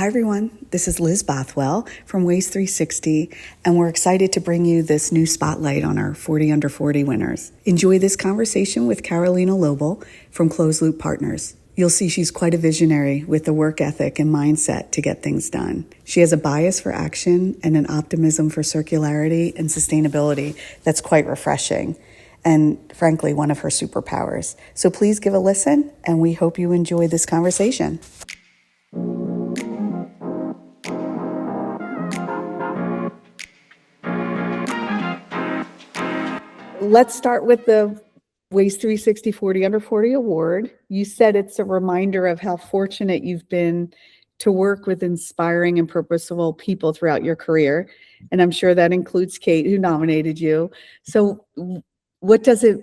Hi, everyone. This is Liz Bothwell from Waste360, and we're excited to bring you this new spotlight on our 40 Under 40 winners. Enjoy this conversation with Carolina Lobel from Closed Loop Partners. You'll see she's quite a visionary with the work ethic and mindset to get things done. She has a bias for action and an optimism for circularity and sustainability that's quite refreshing, and frankly, one of her superpowers. So please give a listen, and we hope you enjoy this conversation. Let's start with the Waste360 40 Under 40 Award. You said it's a reminder of how fortunate you've been to work with inspiring and purposeful people throughout your career. And I'm sure that includes Kate, who nominated you. So what does it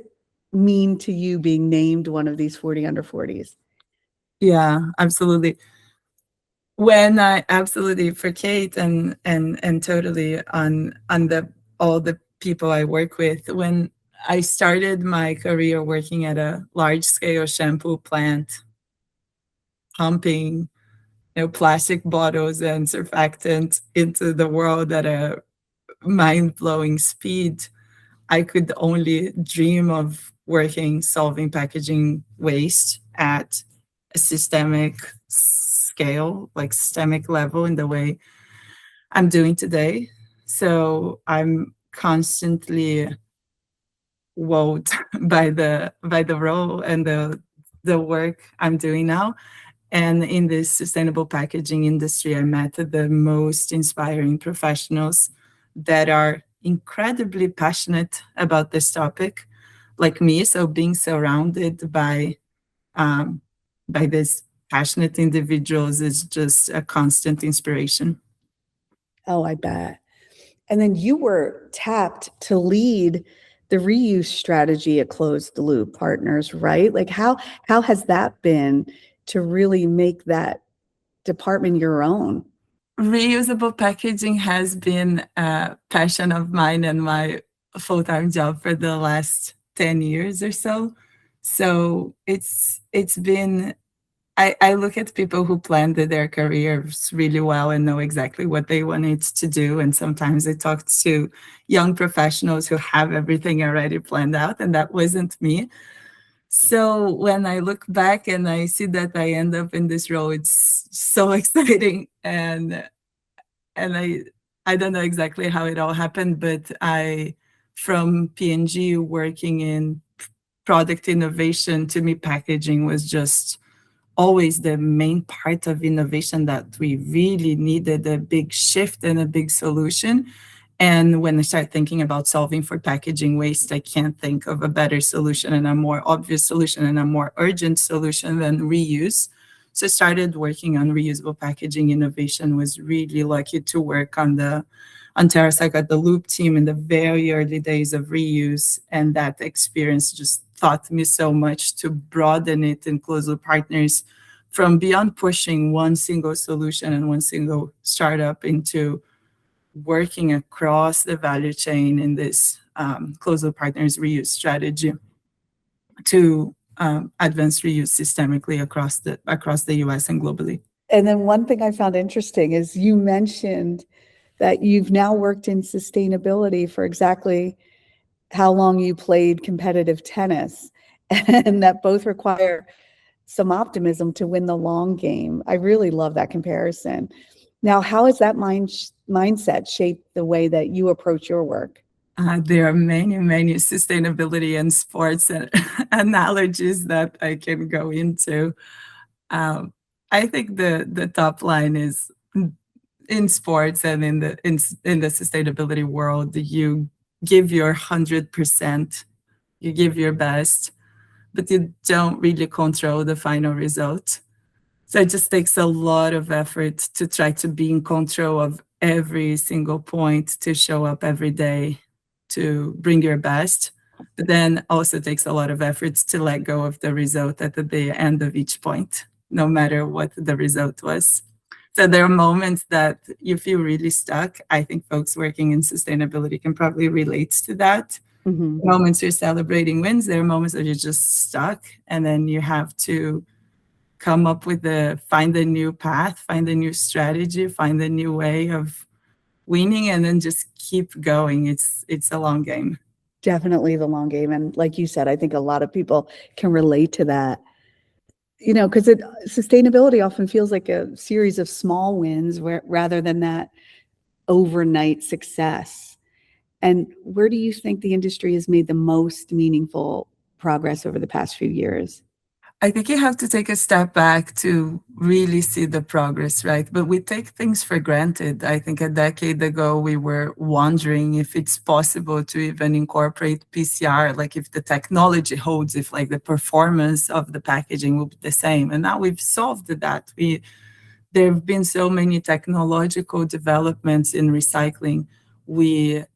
mean to you being named one of these 40 Under 40s? Yeah, absolutely. When I absolutely for Kate and totally on all the people I work with, when I started my career working at a large scale shampoo plant, pumping plastic bottles and surfactant into the world at a mind-blowing speed, I could only dream of working solving packaging waste at a systemic scale, like systemic level, in the way I'm doing today. So I'm constantly wowed by the role and the work I'm doing now. And in this sustainable packaging industry, I met the most inspiring professionals that are incredibly passionate about this topic, like me. So being surrounded by these passionate individuals is just a constant inspiration. Oh, I bet. And then you were tapped to lead the reuse strategy at Closed Loop Partners, right? Like how has that been to really make that department your own? Reusable packaging has been a passion of mine and my full-time job for the last 10 years or so. So it's been, I look at people who planned their careers really well and know exactly what they wanted to do. And sometimes I talk to young professionals who have everything already planned out, and that wasn't me. So when I look back and I see that I end up in this role, it's so exciting. And I don't know exactly how it all happened, but from P&G working in product innovation, to me, packaging was just always the main part of innovation that we really needed a big shift and a big solution. And when I start thinking about solving for packaging waste, I can't think of a better solution and a more obvious solution and a more urgent solution than reuse. So I started working on reusable packaging innovation, was really lucky to work on TerraCycle at the Loop team in the very early days of reuse. And that experience just taught me so much to broaden it in Closed Loop Partners from beyond pushing one single solution and one single startup into working across the value chain in this Closed Loop Partners reuse strategy to advance reuse systemically across the US and globally. And then one thing I found interesting is you mentioned that you've now worked in sustainability for exactly how long you played competitive tennis, and that both require some optimism to win the long game. I really love that comparison. Now, how has that mindset shaped the way that you approach your work? There are many sustainability and sports analogies that I can go into. I think the top line is in sports and in the sustainability world, you give your 100%, you give your best, but you don't really control the final result. So it just takes a lot of effort to try to be in control of every single point, to show up every day, to bring your best. But then also takes a lot of efforts to let go of the result at the end of each point, no matter what the result was. So there are moments that you feel really stuck. I think folks working in sustainability can probably relate to that. Mm-hmm. Moments you're celebrating wins, there are moments that you're just stuck, and then you have to come up with find a new path, find a new strategy, find a new way of winning, and then just keep going. It's a long game. Definitely the long game. And like you said, I think a lot of people can relate to that, because sustainability often feels like a series of small wins rather than that overnight success. And where do you think the industry has made the most meaningful progress over the past few years? I think you have to take a step back to really see the progress, right? But we take things for granted. I think a decade ago, we were wondering if it's possible to even incorporate PCR, like if the technology holds, if like the performance of the packaging will be the same. And now we've solved that. There have been so many technological developments in recycling. There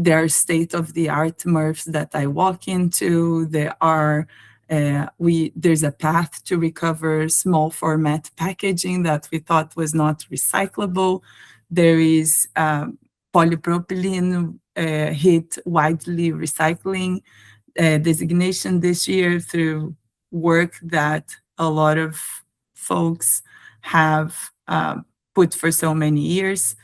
are state-of-the-art MRFs that I walk into. There's a path to recover small format packaging that we thought was not recyclable. There is polypropylene hit widely recycling designation this year through work that a lot of folks have put for so many years.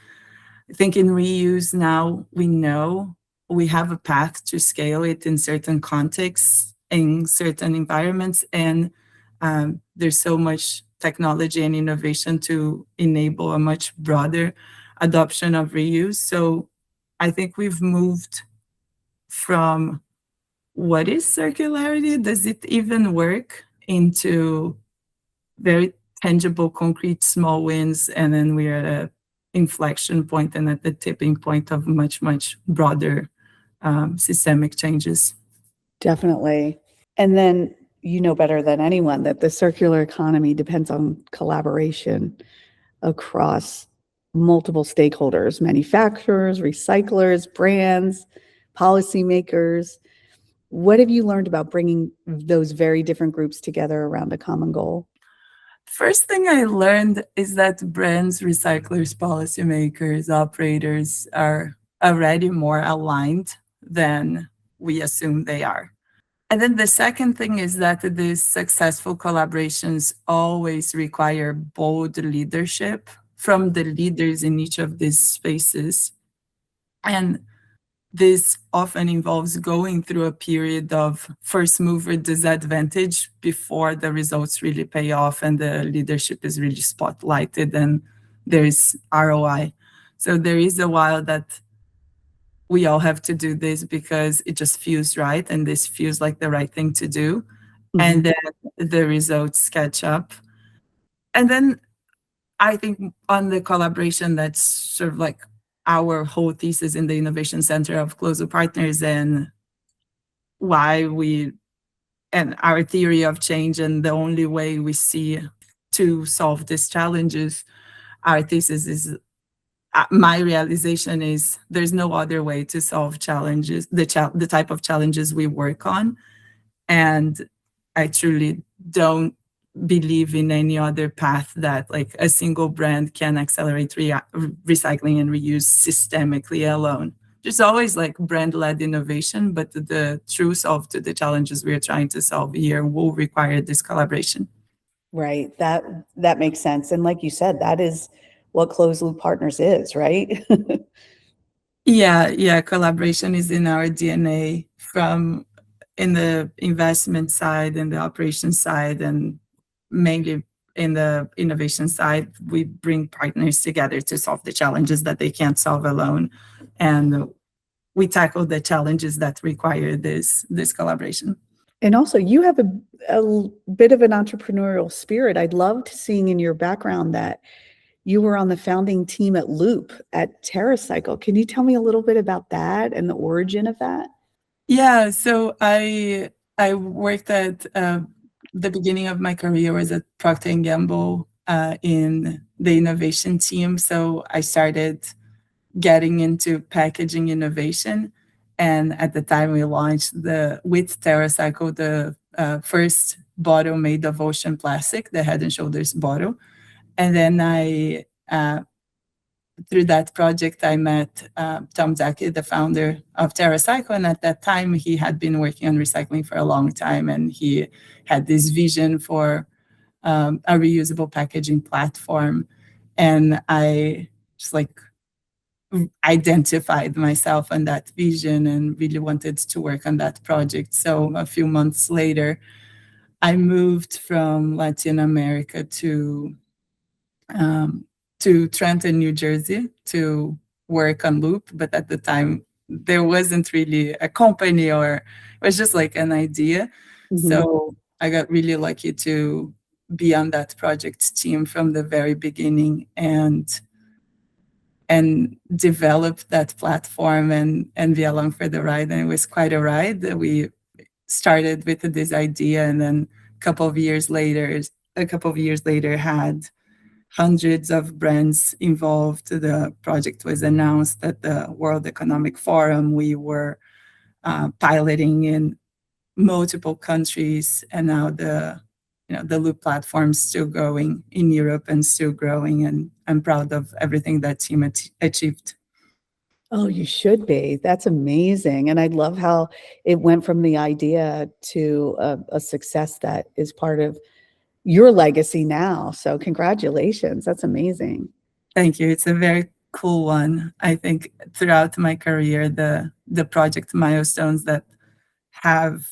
I think in reuse now, we know we have a path to scale it in certain contexts, in certain environments, and there's so much technology and innovation to enable a much broader adoption of reuse. So I think we've moved from what is circularity? Does it even work? Into very tangible, concrete, small wins, and then we're at a inflection point and at the tipping point of much, much broader systemic changes. Definitely. And then you know better than anyone that the circular economy depends on collaboration across multiple stakeholders, manufacturers, recyclers, brands, policymakers. What have you learned about bringing those very different groups together around a common goal? First thing I learned is that brands, recyclers, policymakers, operators are already more aligned than we assume they are. And then the second thing is that these successful collaborations always require bold leadership from the leaders in each of these spaces. And this often involves going through a period of first mover disadvantage before the results really pay off and the leadership is really spotlighted and there's ROI. So there is a while that we all have to do this because it just feels right and this feels like the right thing to do. Mhm. And then the results catch up. And then I think on the collaboration, that's sort of like our whole thesis in the Innovation Center of Closer Partners and our theory of change and the only way we see to solve these challenges. Our thesis is, my realization is there's no other way to solve challenges, the type of challenges we work on. And I truly don't believe in any other path that like a single brand can accelerate recycling and reuse systemically alone. There's always like brand-led innovation, but the true solve to the challenges we are trying to solve here will require this collaboration. Right. That makes sense. And like you said, that is what closed loop partners is, right? Yeah, collaboration is in our DNA from in the investment side and the operation side, and mainly in the innovation side, we bring partners together to solve the challenges that they can't solve alone. And we tackle the challenges that require this collaboration. And also, you have a bit of an entrepreneurial spirit. I'd loved seeing in your background that you were on the founding team at Loop at TerraCycle. Can you tell me a little bit about that and the origin of that? Yeah, so I worked at the beginning of my career was at Procter and Gamble in the innovation team. So I started getting into packaging innovation, and at the time we launched with TerraCycle the first bottle made of ocean plastic, the Head and Shoulders bottle, and then I. Through that project, I met Tom Zaki, the founder of TerraCycle, and at that time, he had been working on recycling for a long time, and he had this vision for a reusable packaging platform. And I just like identified myself on that vision and really wanted to work on that project. So a few months later, I moved from Latin America um, to Trenton, New Jersey, to work on Loop. But at the time, there wasn't really a company, or it was just like an idea. Mhm. So I got really lucky to be on that project team from the very beginning and develop that platform and be along for the ride. And it was quite a ride. We started with this idea, and then a couple of years later had hundreds of brands involved. The project was announced at the World Economic Forum. We were piloting in multiple countries, and now the Loop platform is still growing in Europe and still growing. And I'm proud of everything that team achieved. Oh, you should be. That's amazing. And I love how it went from the idea to a success that is part of your legacy now. So congratulations. That's amazing. Thank you. It's a very cool one. I think throughout my career, the project milestones that have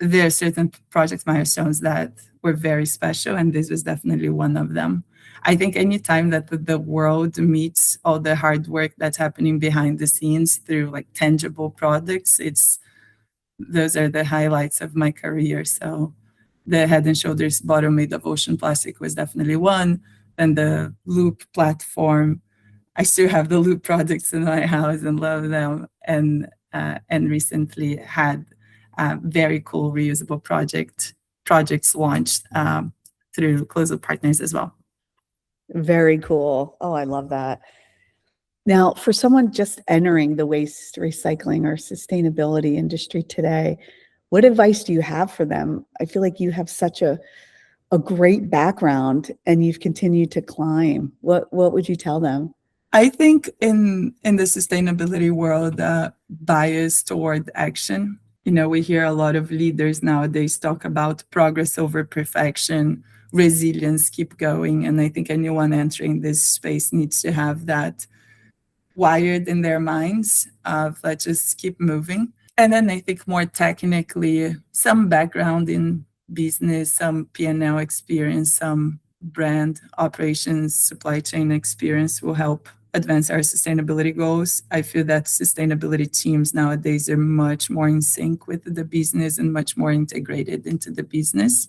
there are certain project milestones that were very special, and this was definitely one of them. I think anytime that the world meets all the hard work that's happening behind the scenes through like tangible products, it's those are the highlights of my career. So the Head and Shoulders bottle made of ocean plastic was definitely one. And the Loop platform, I still have the Loop products in my house and love them. And recently had very cool reusable projects launched through Close Loop Partners as well. Very cool. Oh, I love that. Now, for someone just entering the waste recycling or sustainability industry today, what advice do you have for them? I feel like you have such a great background and you've continued to climb. What would you tell them? I think in the sustainability world, bias toward action. We hear a lot of leaders nowadays talk about progress over perfection, resilience, keep going. And I think anyone entering this space needs to have that wired in their minds of let's just keep moving. And then I think more technically, some background in business, some P&L experience, some brand operations, supply chain experience will help advance our sustainability goals. I feel that sustainability teams nowadays are much more in sync with the business and much more integrated into the business.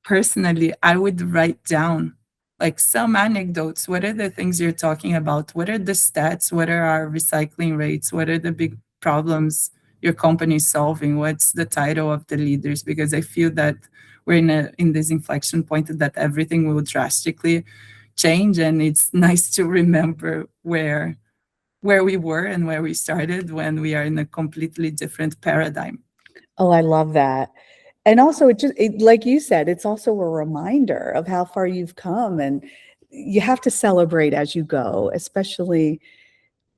Personally, I would write down like some anecdotes. What are the things you're talking about? What are the stats? What are our recycling rates? What are the big problems your company is solving? What's the title of the leaders? Because I feel that we're in this inflection point that everything will drastically change, and it's nice to remember where we were and where we started when we are in a completely different paradigm. Oh, I love that. And also like you said, it's also a reminder of how far you've come, and you have to celebrate as you go, especially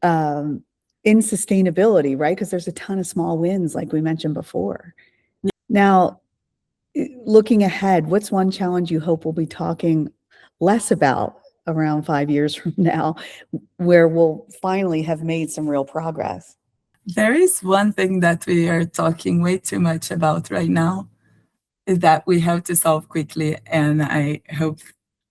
um, in sustainability, right? Because there's a ton of small wins, like we mentioned before. Now, looking ahead, what's one challenge you hope we'll be talking less about around 5 years from now, where we'll finally have made some real progress? There is one thing that we are talking way too much about right now, is that we have to solve quickly. And I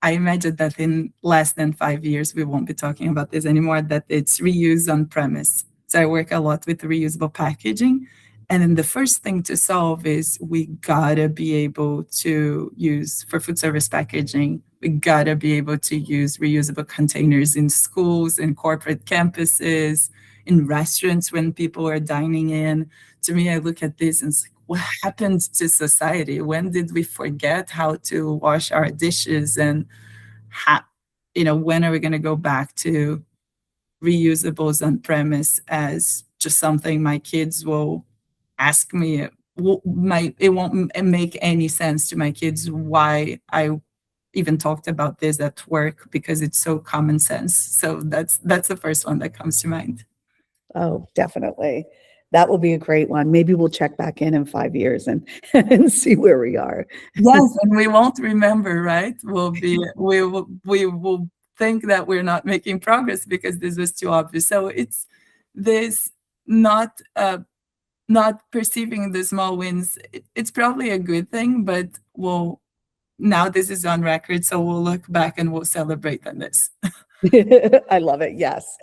imagine that in less than 5 years, we won't be talking about this anymore, that it's reuse on premise. So I work a lot with reusable packaging. And then the first thing to solve is we gotta be able to use, for food service packaging, we gotta be able to use reusable containers in schools, in corporate campuses, in restaurants when people are dining in. To me, I look at this and it's like, what happened to society? When did we forget how to wash our dishes? And when are we going to go back to reusables on premise as just something my kids will ask me? It won't make any sense to my kids why I even talked about this at work, because it's so common sense. So that's the first one that comes to mind. Oh, definitely. That will be a great one. Maybe we'll check back in 5 years and and see where we are. Yes, and we won't remember, right? We will think that we're not making progress because this was too obvious. So it's this not not perceiving the small wins. It's probably a good thing, but we'll now this is on record, so we'll look back and we'll celebrate on this. I love it. Yes.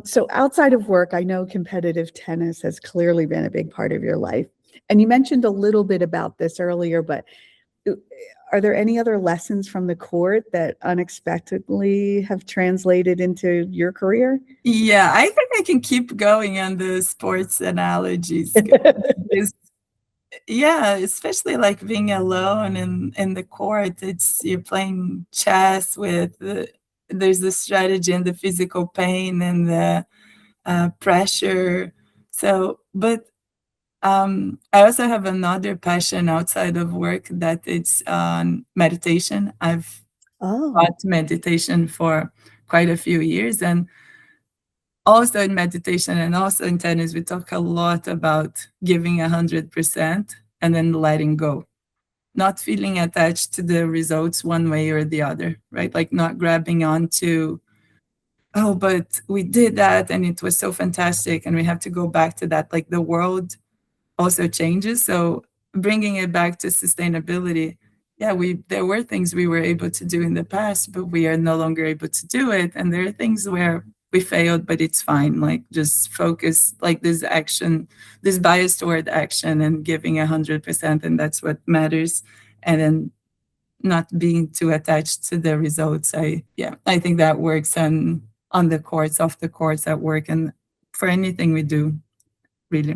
So outside of work, I know competitive tennis has clearly been a big part of your life. And you mentioned a little bit about this earlier, but uh, are there any other lessons from the court that unexpectedly have translated into your career? Yeah, I think I can keep going on the sports analogies. This Yeah, especially like being alone in the court. It's you're playing chess with there's the strategy and the physical pain and the pressure. So, but I also have another passion outside of work that it's meditation. I've Oh, taught meditation for quite a few years, and also in meditation and also in tennis, we talk a lot about giving 100% and then letting go, not feeling attached to the results one way or the other, right? Like not grabbing onto, oh, but we did that and it was so fantastic and we have to go back to that. Like the world also changes. So bringing it back to sustainability, yeah, we there were things we were able to do in the past, but we are no longer able to do it. And there are things where we failed, but it's fine. Like just focus, like this action, this bias toward action and giving 100%, and that's what matters. And then not being too attached to the results. I think that works on the courts, off the courts, at work, and for anything we do, really.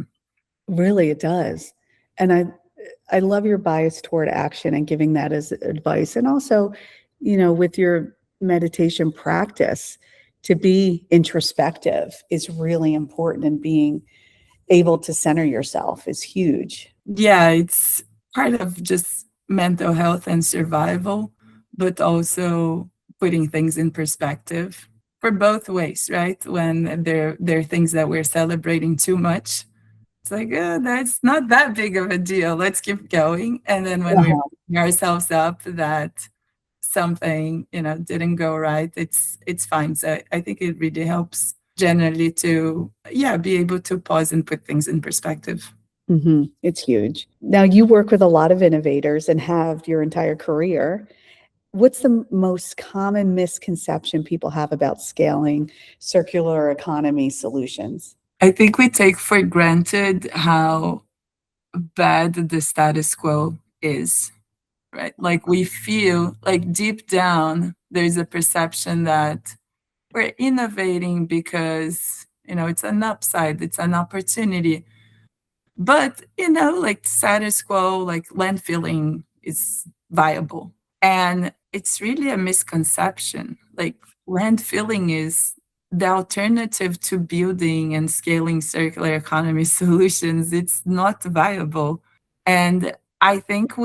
really, it does. And I love your bias toward action and giving that as advice. And also, with your meditation practice, to be introspective is really important, and being able to center yourself is huge. Yeah, it's part of just mental health and survival, but also putting things in perspective for both ways, right? When there are things that we're celebrating too much, it's like, oh, that's not that big of a deal. Let's keep going. And then when we Uh-huh. bring ourselves up that something, didn't go right, it's fine. So I think it really helps generally to, yeah, be able to pause and put things in perspective. It's huge. Now, you work with a lot of innovators and have your entire career. What's the most common misconception people have about scaling circular economy solutions? I think we take for granted how bad the status quo is, right? Like we feel like deep down, there's a perception that we're innovating because, it's an upside, it's an opportunity. But, like status quo, like landfilling is viable. And it's really a misconception. Like landfilling is the alternative to building and scaling circular economy solutions. It's not viable. And I think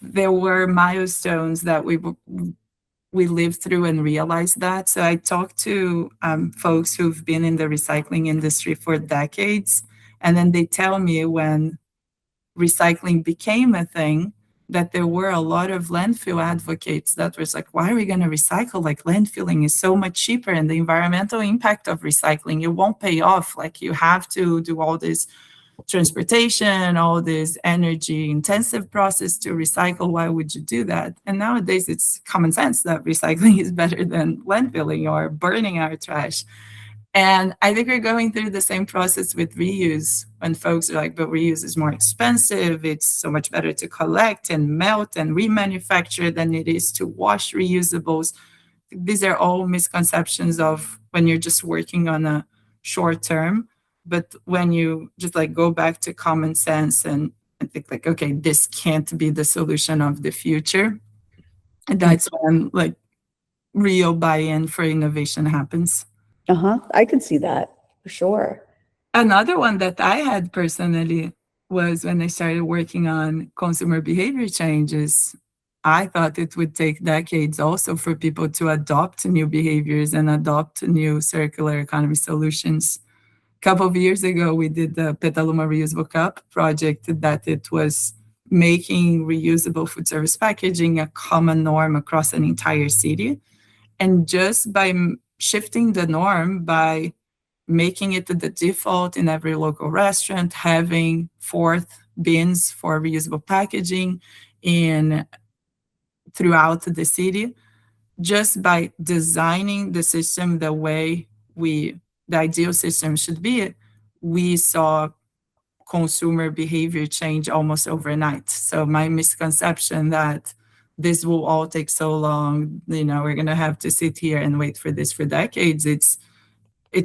there were milestones that we lived through and realized that. So I talked to folks who've been in the recycling industry for decades, and then they tell me when recycling became a thing, that there were a lot of landfill advocates that was like, why are we going to recycle? Like landfilling is so much cheaper, and the environmental impact of recycling, it won't pay off. Like you have to do all this transportation, all this energy intensive process to recycle. Why would you do that? And nowadays it's common sense that recycling is better than landfilling or burning our trash. And I think we're going through the same process with reuse, when folks are like, but reuse is more expensive. It's so much better to collect and melt and remanufacture than it is to wash reusables. These are all misconceptions of when you're just working on a short term. But when you just like go back to common sense and think like, okay, this can't be the solution of the future, and that's when like real buy-in for innovation happens. Uh-huh. I can see that for sure. Another one that I had personally was when I started working on consumer behavior changes. I thought it would take decades also for people to adopt new behaviors and adopt new circular economy solutions. A couple of years ago, we did the Petaluma Reusable Cup project that it was making reusable food service packaging a common norm across an entire city. And just by shifting the norm, by making it the default in every local restaurant, having fourth bins for reusable packaging in throughout the city, just by designing the system the way the ideal system should be, we saw consumer behavior change almost overnight. So my misconception that this will all take so long, we're going to have to sit here and wait for this for decades, it's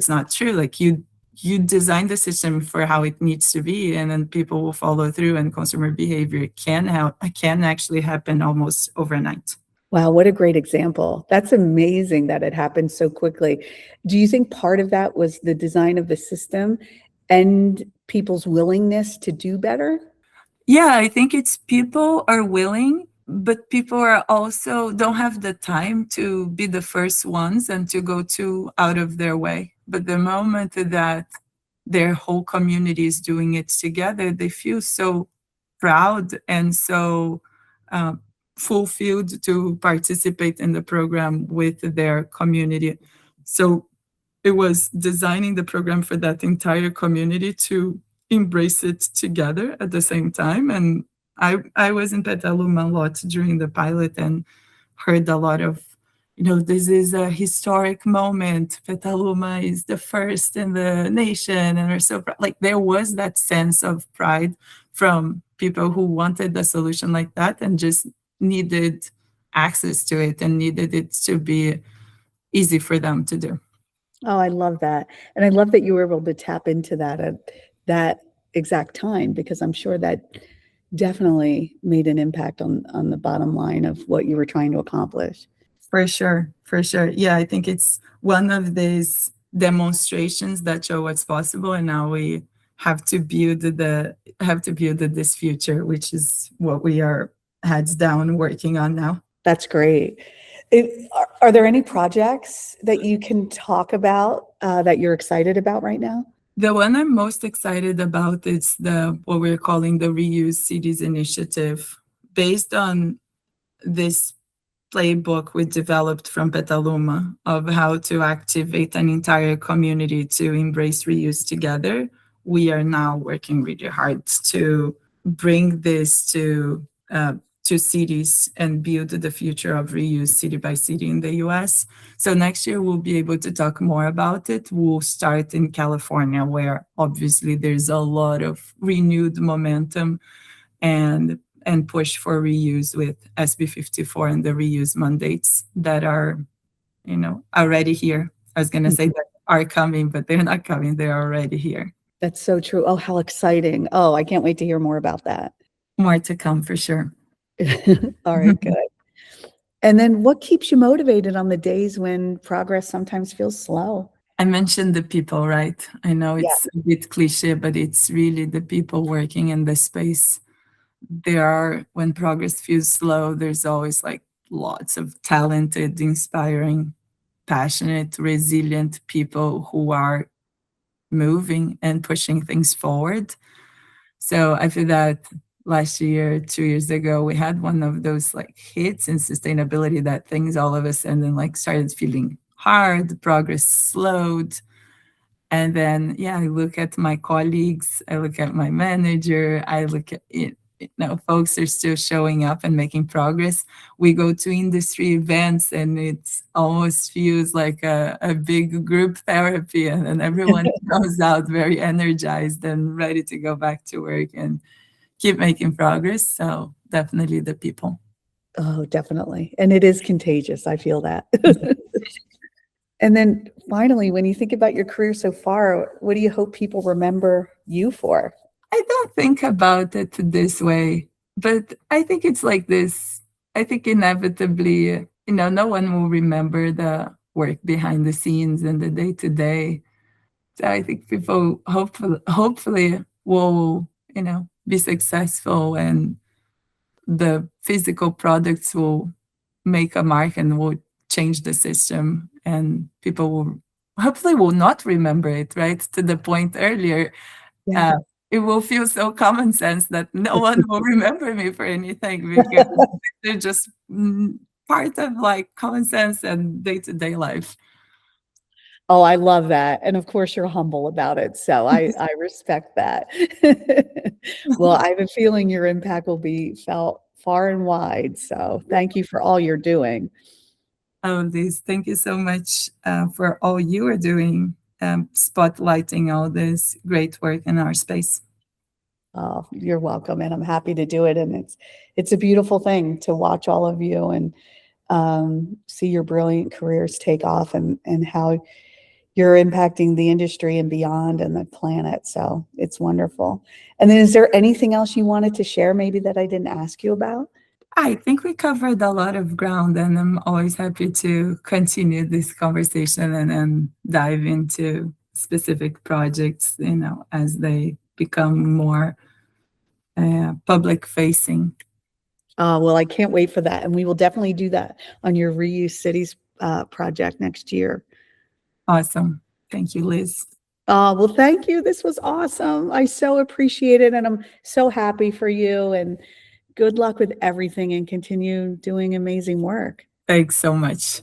not true. Like you design the system for how it needs to be, and then people will follow through, and consumer behavior can actually happen almost overnight. Wow, what a great example. That's amazing that it happened so quickly. Do you think part of that was the design of the system and people's willingness to do better? Yeah, I think it's people are willing, but people are also don't have the time to be the first ones and to go too out of their way. But the moment that their whole community is doing it together, they feel so proud and so uh, fulfilled to participate in the program with their community. So it was designing the program for that entire community to embrace it together at the same time. And I was in Petaluma a lot during the pilot and heard a lot of, this is a historic moment. Petaluma is the first in the nation. And we're so proud. Like there was that sense of pride from people who wanted a solution like that and just needed access to it and needed it to be easy for them to do. Oh, I love that. And I love that you were able to tap into that at that exact time, because I'm sure that definitely made an impact on the bottom line of what you were trying to accomplish. For sure, for sure. Yeah, I think it's one of these demonstrations that show what's possible, and now we have to build this future, which is what we are heads down working on now. That's great. Are there any projects that you can talk about that you're excited about right now? The one I'm most excited about is what we're calling the Reuse Cities Initiative, based on this playbook we developed from Petaluma of how to activate an entire community to embrace reuse together. We are now working really hard to bring this to cities and build the future of reuse city by city in the US. So next year we'll be able to talk more about it. We'll start in California, where obviously there's a lot of renewed momentum and push for reuse with SB 54 and the reuse mandates that are, already here. I was going to say that are coming, but they're not coming. They're already here. That's so true. Oh, how exciting. Oh, I can't wait to hear more about that. More to come for sure. All right, good. And then what keeps you motivated on the days when progress sometimes feels slow? I mentioned the people, right? I know it's a bit cliche, but it's really the people working in the space. When progress feels slow, there's always like lots of talented, inspiring, passionate, resilient people who are moving and pushing things forward. So I feel that last year, 2 years ago, we had one of those like hits in sustainability that things all of a sudden like started feeling hard, progress slowed. And then, I look at my colleagues, I look at my manager, I look at it, folks are still showing up and making progress. We go to industry events and it almost feels like a big group therapy, and then everyone comes out very energized and ready to go back to work and keep making progress. So definitely the people. Oh, definitely. And it is contagious. I feel that. And then finally, when you think about your career so far, what do you hope people remember you for? I don't think about it this way, but I think it's like this. I think inevitably, no one will remember the work behind the scenes and the day to day. So I think people hopefully will, be successful and the physical products will make a mark and will change the system, and people will hopefully will not remember it, right? To the point earlier, Yeah. uh, it will feel so common sense that no one will remember me for anything because they're just part of like common sense and day-to-day life. Oh, I love that, and of course, you're humble about it, so I respect that. Well, I have a feeling your impact will be felt far and wide, so thank you for all you're doing. Oh, Liz, thank you so much for all you are doing, spotlighting all this great work in our space. Oh, you're welcome, and I'm happy to do it, and it's a beautiful thing to watch all of you and, see your brilliant careers take off and how you're impacting the industry and beyond and the planet, so it's wonderful. And then is there anything else you wanted to share maybe that I didn't ask you about? I think we covered a lot of ground, and I'm always happy to continue this conversation and then dive into specific projects, as they become more public facing. Well, I can't wait for that, and we will definitely do that on your Reuse Cities, project next year. Awesome. Thank you, Liz. Well, thank you. This was awesome. I so appreciate it, and I'm so happy for you, and good luck with everything and continue doing amazing work. Thanks so much.